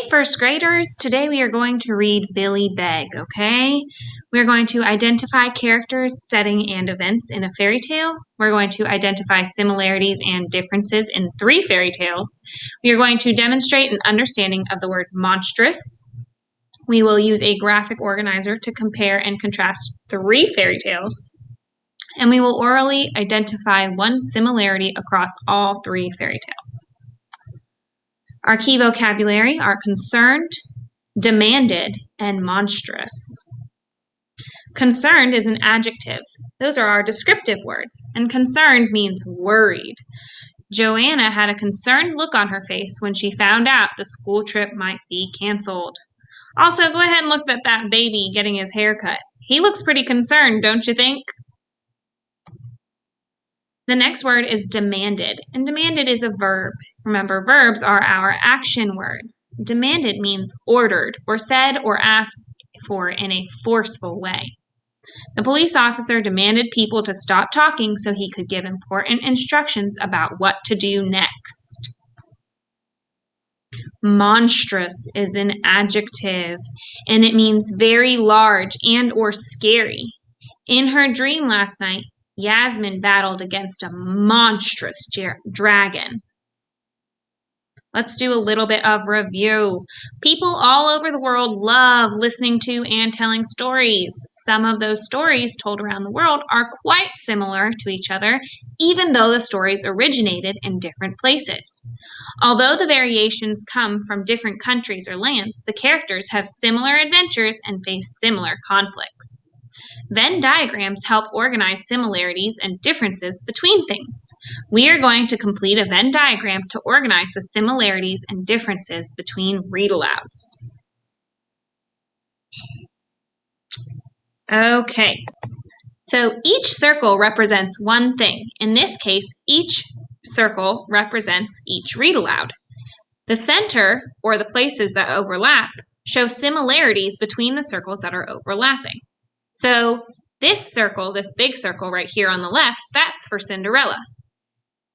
first graders, today we are going to read Billy Beg, okay? We're going to identify characters, setting, and events in a fairy tale. We're going to identify similarities and differences in 3 fairy tales. We are going to demonstrate an understanding of the word monstrous. We will use a graphic organizer to compare and contrast 3 fairy tales. And we will orally identify one similarity across all 3 fairy tales. Our key vocabulary are concerned, demanded, and monstrous. Concerned is an adjective. Those are our descriptive words, and concerned means worried. Joanna had a concerned look on her face when she found out the school trip might be canceled. Also, go ahead and look at that baby getting his hair cut. He looks pretty concerned, don't you think? The next word is demanded, and demanded is a verb. Remember, verbs are our action words. Demanded means ordered or said or asked for in a forceful way. The police officer demanded people to stop talking so he could give important instructions about what to do next. Monstrous is an adjective, and it means very large and or scary. In her dream last night, Yasmin battled against a monstrous dragon. Let's do a little bit of review. People all over the world love listening to and telling stories. Some of those stories told around the world are quite similar to each other, even though the stories originated in different places. Although the variations come from different countries or lands, the characters have similar adventures and face similar conflicts. Venn diagrams help organize similarities and differences between things. We are going to complete a Venn diagram to organize the similarities and differences between read-alouds. Okay, so each circle represents one thing. In this case, each circle represents each read-aloud. The center, or the places that overlap, show similarities between the circles that are overlapping. So this circle, this big circle right here on the left, that's for Cinderella.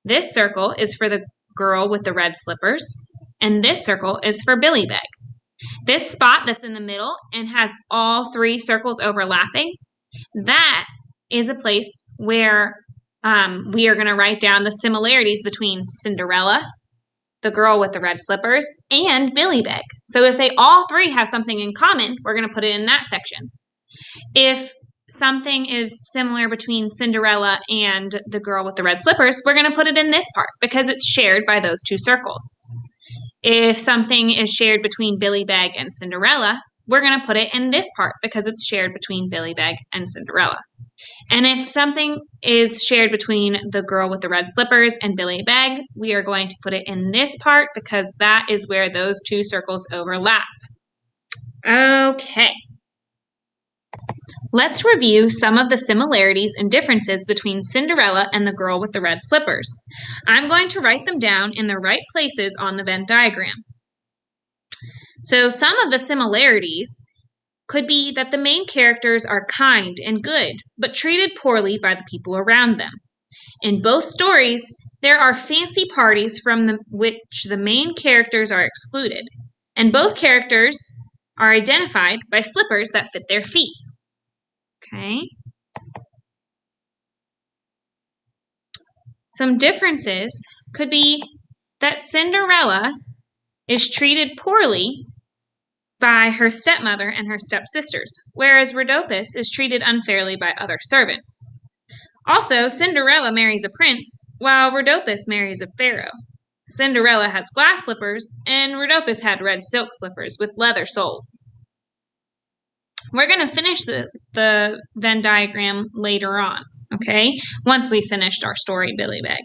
This circle is for the girl with the red slippers, and this circle is for Billy Beg. This spot that's in the middle and has all 3 circles overlapping, that is a place where we are going to write down the similarities between Cinderella, the girl with the red slippers, and Billy Beg. So if they all 3 have something in common, we're going to put it in that section. If something is similar between Cinderella and the girl with the red slippers, we're going to put it in this part because it's shared by those 2 circles. If something is shared between Billy Beg and Cinderella, we're going to put it in this part because it's shared between Billy Beg and Cinderella. And if something is shared between the girl with the red slippers and Billy Beg, we are going to put it in this part because that is where those 2 circles overlap. Okay. Let's review some of the similarities and differences between Cinderella and the girl with the red slippers. I'm going to write them down in the right places on the Venn diagram. So some of the similarities could be that the main characters are kind and good, but treated poorly by the people around them. In both stories, there are fancy parties from which the main characters are excluded, and both characters are identified by slippers that fit their feet. Okay. Some differences could be that Cinderella is treated poorly by her stepmother and her stepsisters, whereas Rhodopis is treated unfairly by other servants. Also, Cinderella marries a prince, while Rhodopis marries a pharaoh. Cinderella has glass slippers, and Rhodopis had red silk slippers with leather soles. We're going to finish the Venn diagram later on, okay? Once we finished our story, Billy Beg.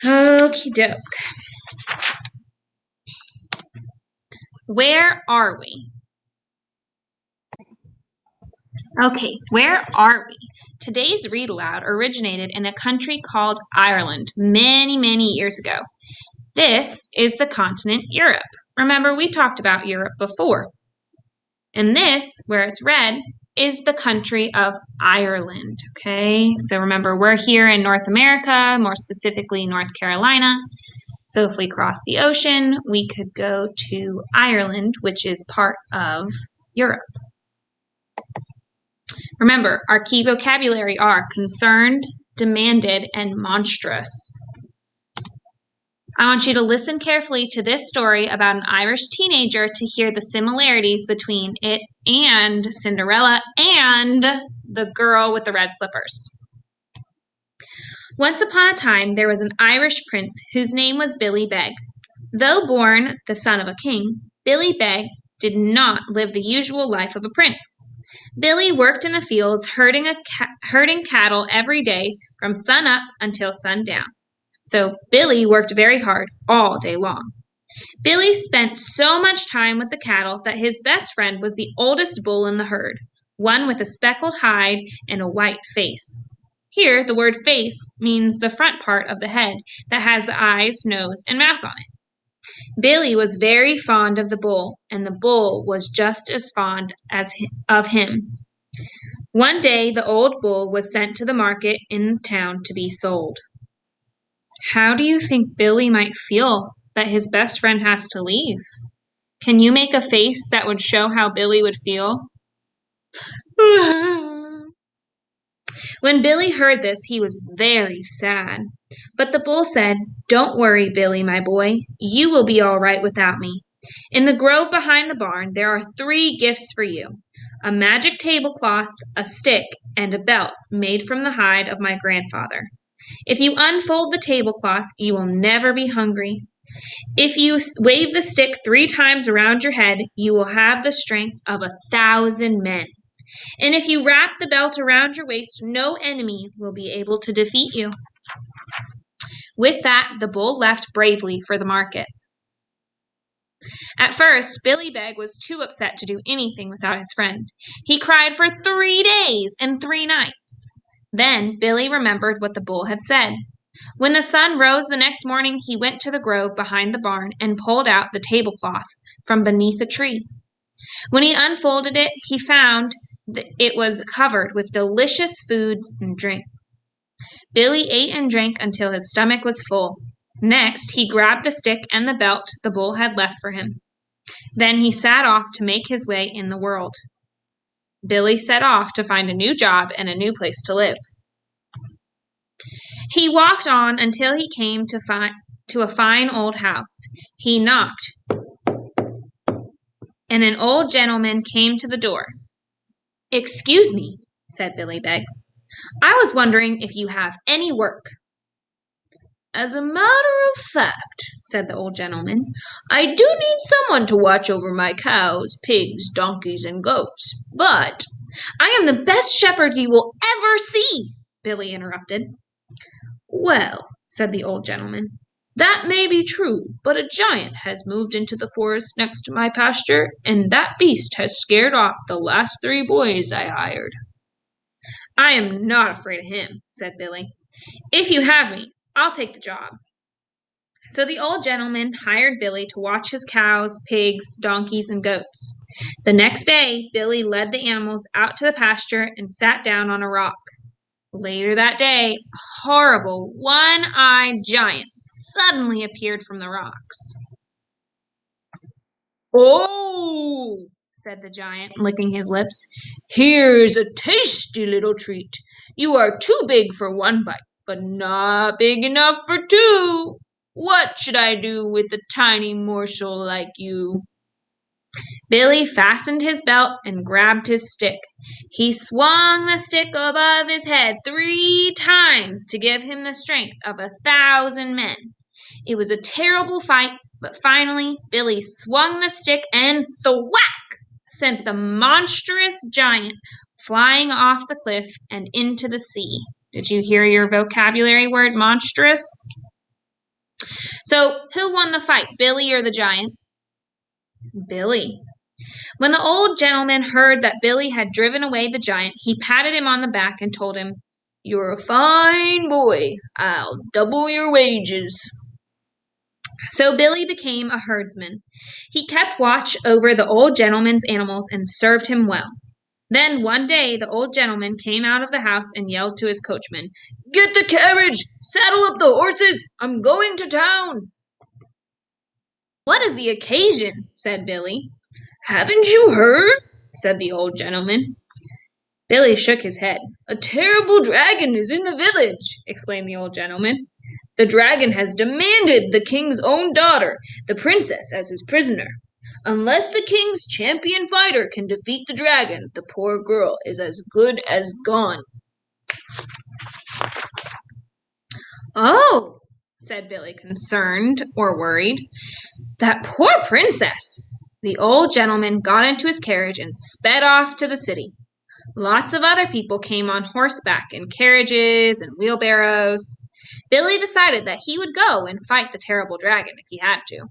Okie doke. Where are we? Okay, where are we? Today's read aloud originated in a country called Ireland many, many years ago. This is the continent Europe. Remember, we talked about Europe before. And this, where it's red, is the country of Ireland, okay? So remember, we're here in North America, more specifically North Carolina. So if we cross the ocean, we could go to Ireland, which is part of Europe. Remember, our key vocabulary are concerned, demanded, and monstrous. I want you to listen carefully to this story about an Irish teenager to hear the similarities between it and Cinderella and the girl with the red slippers. Once upon a time, there was an Irish prince whose name was Billy Beg. Though born the son of a king, Billy Beg did not live the usual life of a prince. Billy worked in the fields herding cattle every day from sun up until sundown. So Billy worked very hard all day long. Billy spent so much time with the cattle that his best friend was the oldest bull in the herd, one with a speckled hide and a white face. Here, the word face means the front part of the head that has the eyes, nose, and mouth on it. Billy was very fond of the bull, and the bull was just as fond of him. One day, the old bull was sent to the market in town to be sold. How do you think Billy might feel that his best friend has to leave? Can you make a face that would show how Billy would feel? When Billy heard this, he was very sad. But the bull said, "Don't worry, Billy, my boy. You will be all right without me. In the grove behind the barn, there are 3 gifts for you: a magic tablecloth, a stick, and a belt made from the hide of my grandfather. If you unfold the tablecloth, you will never be hungry. If you wave the stick 3 times around your head, you will have the strength of 1,000 men. And if you wrap the belt around your waist, no enemy will be able to defeat you." With that, the bull left bravely for the market. At first, Billy Beg was too upset to do anything without his friend. He cried for 3 days and 3 nights. Then Billy remembered what the bull had said. When the sun rose the next morning, he went to the grove behind the barn and pulled out the tablecloth from beneath a tree. When he unfolded it, he found that it was covered with delicious foods and drink. Billy ate and drank until his stomach was full. Next, he grabbed the stick and the belt the bull had left for him. Then he set off to make his way in the world. Billy set off to find a new job and a new place to live. He walked on until he came to a fine old house. He knocked, and an old gentleman came to the door. "Excuse me," said Billy Beg. "I was wondering if you have any work." "As a matter of fact," said the old gentleman, "I do need someone to watch over my cows, pigs, donkeys, and goats. But—" "I am the best shepherd you will ever see," Billy interrupted. "Well," said the old gentleman, "that may be true, but a giant has moved into the forest next to my pasture, and that beast has scared off the last 3 boys I hired." "I am not afraid of him," said Billy. "If you have me, I'll take the job." So the old gentleman hired Billy to watch his cows, pigs, donkeys, and goats. The next day, Billy led the animals out to the pasture and sat down on a rock. Later that day, a horrible, one-eyed giant suddenly appeared from the rocks. "Oh," said the giant, licking his lips, "here's a tasty little treat. You are too big for 1 bite, but not big enough for 2. What should I do with a tiny morsel like you?" Billy fastened his belt and grabbed his stick. He swung the stick above his head 3 times to give him the strength of 1,000 men. It was a terrible fight, but finally Billy swung the stick and thwack sent the monstrous giant flying off the cliff and into the sea. Did you hear your vocabulary word, monstrous? So, who won the fight, Billy or the giant? Billy. When the old gentleman heard that Billy had driven away the giant, he patted him on the back and told him, "You're a fine boy. I'll double your wages." So Billy became a herdsman. He kept watch over the old gentleman's animals and served him well. Then one day the old gentleman came out of the house and yelled to his coachman, "Get the carriage! Saddle up the horses! I'm going to town!" "What is the occasion?" said Billy. "Haven't you heard?" said the old gentleman. Billy shook his head. "A terrible dragon is in the village," explained the old gentleman. "The dragon has demanded the king's own daughter, the princess, as his prisoner. Unless the king's champion fighter can defeat the dragon, the poor girl is as good as gone." "Oh," said Billy, concerned or worried. "That poor princess!" The old gentleman got into his carriage and sped off to the city. Lots of other people came on horseback in carriages and wheelbarrows. Billy decided that he would go and fight the terrible dragon if he had to.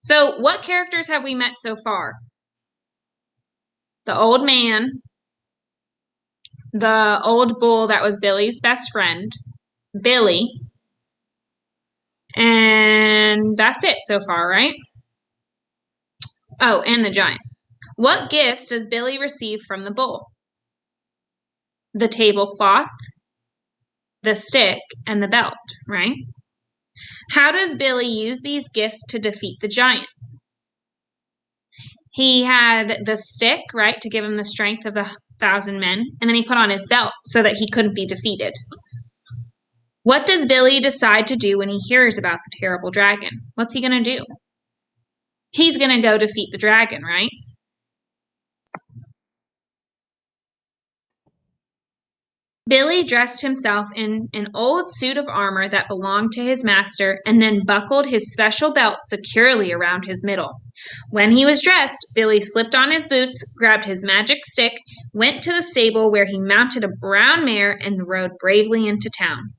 So, what characters have we met so far? The old man, the old bull that was Billy's best friend, Billy, and that's it so far, right? Oh, and the giant. What gifts does Billy receive from the bull? The tablecloth, the stick, and the belt, right? How does Billy use these gifts to defeat the giant? He had the stick, right, to give him the strength of the 1,000 men, and then he put on his belt so that he couldn't be defeated. What does Billy decide to do when he hears about the terrible dragon? What's he going to do? He's going to go defeat the dragon, right? Billy dressed himself in an old suit of armor that belonged to his master and then buckled his special belt securely around his middle. When he was dressed, Billy slipped on his boots, grabbed his magic stick, went to the stable where he mounted a brown mare and rode bravely into town.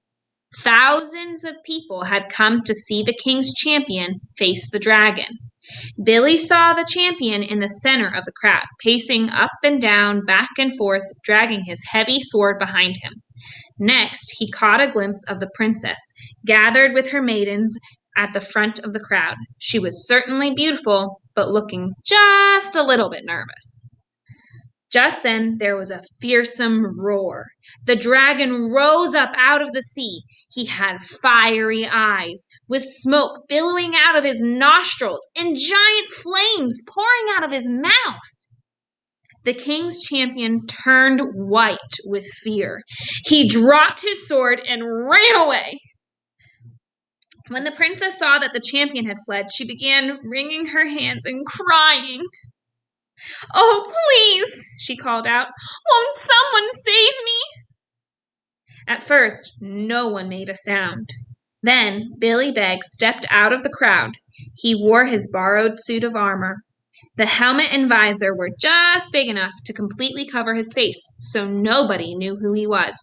Thousands of people had come to see the king's champion face the dragon. Billy saw the champion in the center of the crowd, pacing up and down, back and forth, dragging his heavy sword behind him. Next, he caught a glimpse of the princess, gathered with her maidens at the front of the crowd. She was certainly beautiful, but looking just a little bit nervous. Just then there was a fearsome roar. The dragon rose up out of the sea. He had fiery eyes, with smoke billowing out of his nostrils and giant flames pouring out of his mouth. The king's champion turned white with fear. He dropped his sword and ran away. When the princess saw that the champion had fled, she began wringing her hands and crying. "Oh, please," she called out, "won't someone save me?" At first, no one made a sound. Then Billy Beg stepped out of the crowd. He wore his borrowed suit of armor. The helmet and visor were just big enough to completely cover his face, so nobody knew who he was,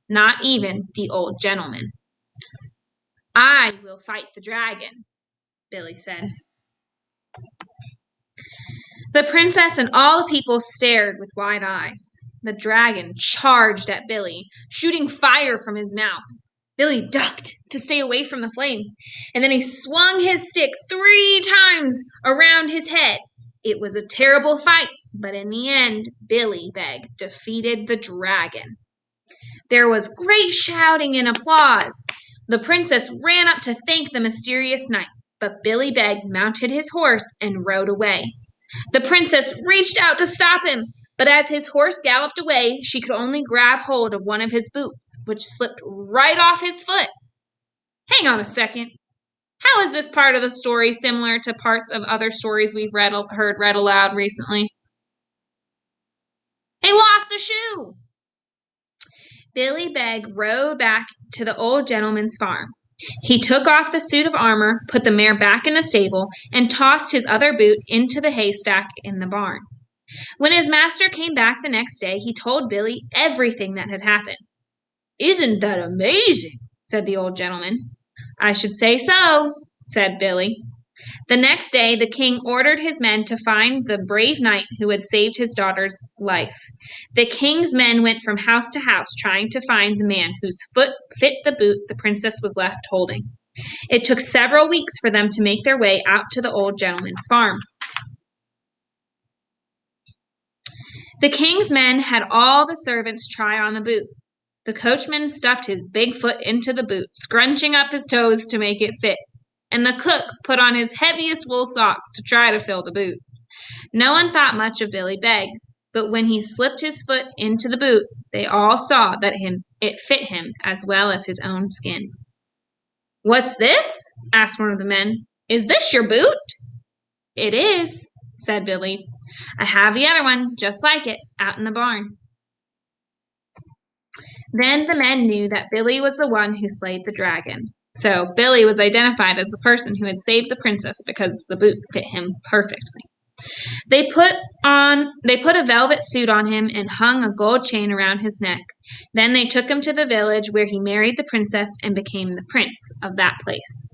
not even the old gentleman. "I will fight the dragon," Billy said. The princess and all the people stared with wide eyes. The dragon charged at Billy, shooting fire from his mouth. Billy ducked to stay away from the flames, and then he swung his stick 3 times around his head. It was a terrible fight, but in the end, Billy Beg defeated the dragon. There was great shouting and applause. The princess ran up to thank the mysterious knight, but Billy Beg mounted his horse and rode away. The princess reached out to stop him, but as his horse galloped away, she could only grab hold of one of his boots, which slipped right off his foot. Hang on a second. How is this part of the story similar to parts of other stories we've heard read aloud recently? He lost a shoe! Billy Beg rode back to the old gentleman's farm. He took off the suit of armor, put the mare back in the stable, and tossed his other boot into the haystack in the barn. When his master came back the next day, he told Billy everything that had happened. "Isn't that amazing?" said the old gentleman. "I should say so," said Billy. The next day, the king ordered his men to find the brave knight who had saved his daughter's life. The king's men went from house to house trying to find the man whose foot fit the boot the princess was left holding. It took several weeks for them to make their way out to the old gentleman's farm. The king's men had all the servants try on the boot. The coachman stuffed his big foot into the boot, scrunching up his toes to make it fit. and the cook put on his heaviest wool socks to try to fill the boot. No one thought much of Billy Beg, but when he slipped his foot into the boot, they all saw that it fit him as well as his own skin. "What's this?" asked one of the men. "Is this your boot?" "It is," said Billy. "I have the other one, just like it, out in the barn." Then the men knew that Billy was the one who slayed the dragon. So Billy was identified as the person who had saved the princess because the boot fit him perfectly. They put a velvet suit on him and hung a gold chain around his neck. Then they took him to the village where he married the princess and became the prince of that place.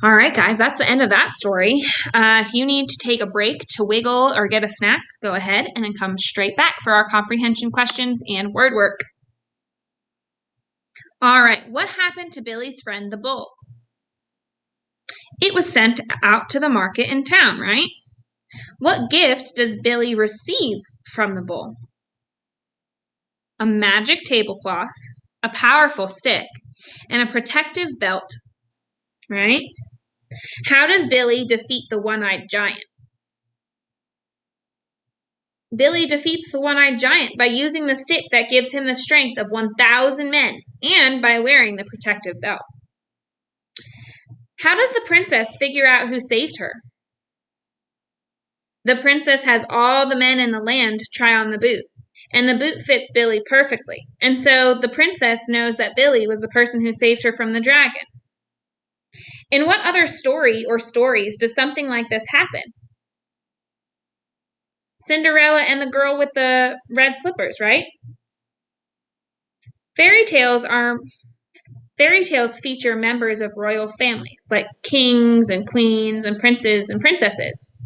All right, guys, that's the end of that story. If you need to take a break to wiggle or get a snack, go ahead and then come straight back for our comprehension questions and word work. All right, what happened to Billy's friend the bull? It was sent out to the market in town, right? What gift does Billy receive from the bull? A magic tablecloth, a powerful stick, and a protective belt, right? How does Billy defeat the one-eyed giant? Billy defeats the one-eyed giant by using the stick that gives him the strength of 1,000 men and by wearing the protective belt. How does the princess figure out who saved her? The princess has all the men in the land try on the boot, and the boot fits Billy perfectly. And so the princess knows that Billy was the person who saved her from the dragon. In what other story or stories does something like this happen? Cinderella and the girl with the red slippers, right? Fairy tales feature members of royal families, like kings and queens and princes and princesses.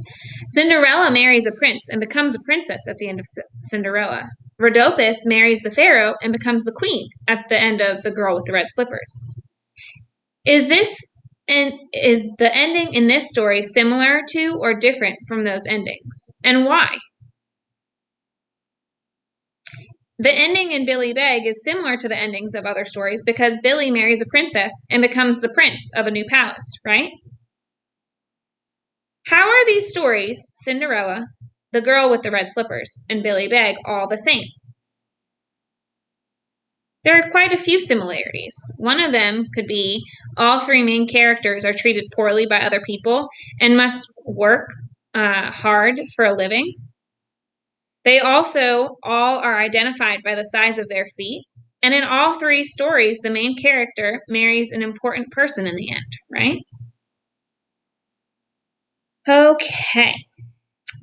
Cinderella marries a prince and becomes a princess at the end of Cinderella. Rhodopis marries the pharaoh and becomes the queen at the end of The Girl with the Red Slippers. Is the ending in this story similar to or different from those endings? And why? The ending in Billy Beg is similar to the endings of other stories because Billy marries a princess and becomes the prince of a new palace, right? How are these stories, Cinderella, The Girl with the Red Slippers, and Billy Beg, all the same? There are quite a few similarities. One of them could be all three main characters are treated poorly by other people and must work hard for a living. They also all are identified by the size of their feet. And in all three stories, the main character marries an important person in the end, right? Okay.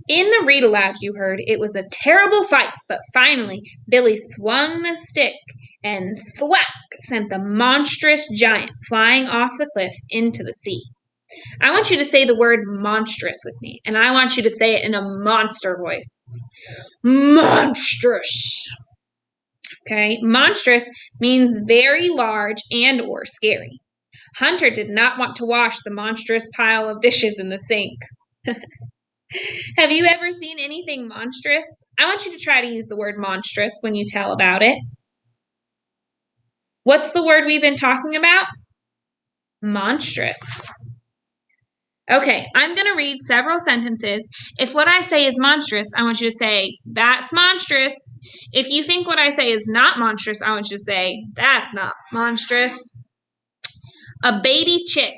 In the read aloud you heard, it was a terrible fight, but finally Billy swung the stick and thwack sent the monstrous giant flying off the cliff into the sea. I want you to say the word monstrous with me, and I want you to say it in a monster voice. Monstrous. Okay, monstrous means very large and or scary. Hunter did not want to wash the monstrous pile of dishes in the sink. Have you ever seen anything monstrous? I want you to try to use the word monstrous when you tell about it. What's the word we've been talking about? Monstrous. Okay, I'm going to read several sentences. If what I say is monstrous, I want you to say, that's monstrous. If you think what I say is not monstrous, I want you to say, that's not monstrous. A baby chick